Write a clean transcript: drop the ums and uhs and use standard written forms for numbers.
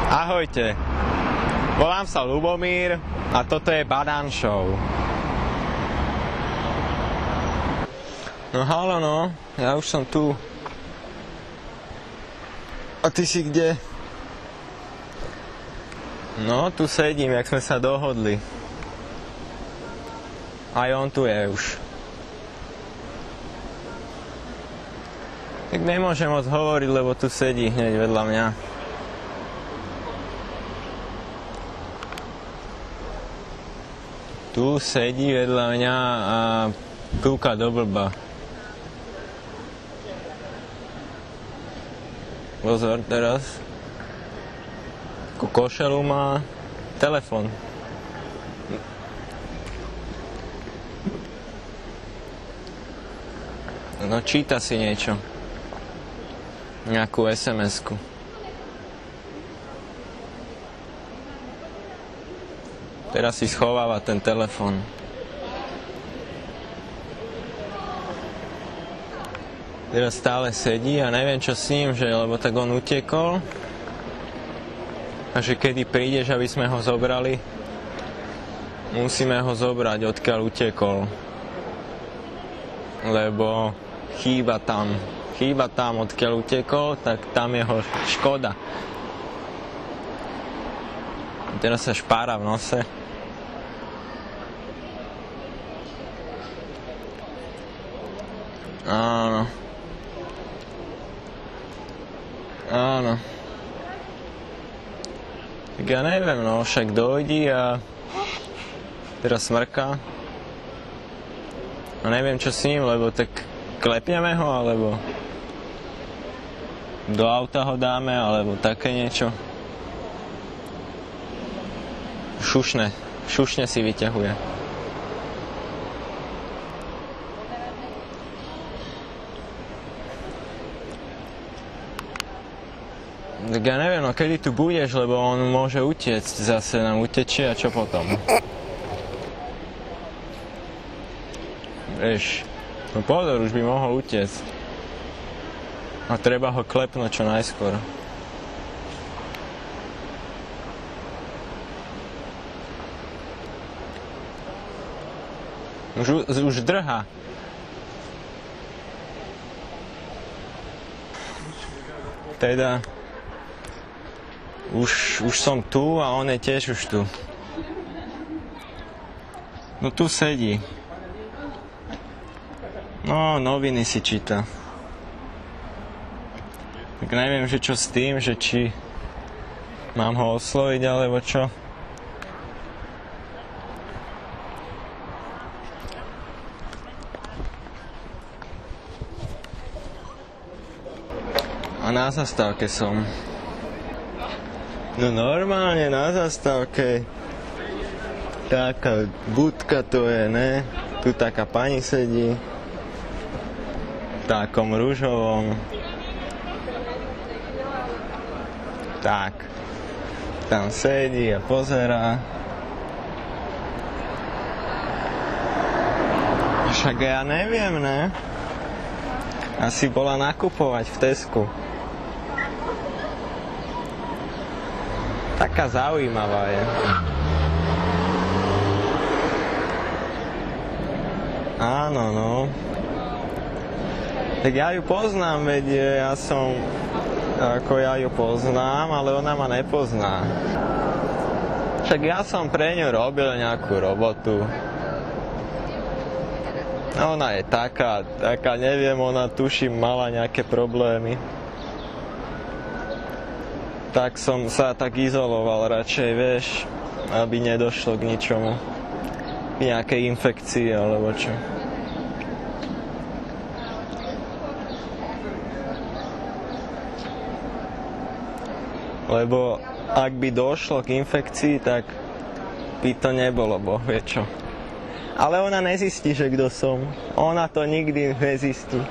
Ahojte, volám sa Ľubomír a toto je Badán Show. No haló no, ja už som tu. A ty si kde? No, tu sedím, jak sme sa dohodli. Aj on tu je už. Tak nemôžem moc hovoriť, lebo tu sedí hneď vedľa mňa. Tu sedí vedľa mňa a kúka do blba. Pozor teraz. Ku košelu má telefon. No číta si niečo. Nejakú SMS-ku. Teraz si schováva ten telefon. Teraz stále sedí a neviem čo s ním, že, lebo tak on utekol. A že kedy prídeš, aby sme ho zobrali, musíme ho zobrať, odkiaľ utekol. Lebo chýba tam, odkiaľ utekol, tak tam je ho škoda. Teraz sa špára v nose. Áno. Áno. Tak ja neviem, no, však dojdi a teraz smrká. A neviem, čo s ním, lebo tak klepneme ho, alebo do auta ho dáme, alebo také niečo. Šušne si vyťahuje. Tak ja neviem, no kedy tu budeš, lebo on môže utiecť, zase nám utečie a čo potom? Vieš, no pozor, už by mohol utiecť. A treba ho klepnúť čo najskôr. Už drhá. Teda... Už som tu a on je tiež už tu. No tu sedí. No, noviny si číta. Tak neviem, že čo s tým, že či mám ho osloviť, alebo čo. A na zastávke som. No normálne na zastávke. Taká budka to je, ne? Tu taká pani sedí. V takom ružovom. Tak. Tam sedí a pozerá. Však ja neviem, ne? Asi bola nakupovať v Tesku. Taká zaujímavá je. Áno, no. Tak ja ju poznám, veď ja ju poznám, ale ona ma nepozná. Však ja som pre ňu robil nejakú robotu. Ona je taká, neviem, ona tuším mala nejaké problémy. Tak som sa tak izoloval radšej, vieš, aby nedošlo k ničomu. K nejakej infekcii alebo čo. Lebo ak by došlo k infekcii, tak by to nebolo boh vie čo. Ale ona nezistí, že kto som. Ona to nikdy nezistí.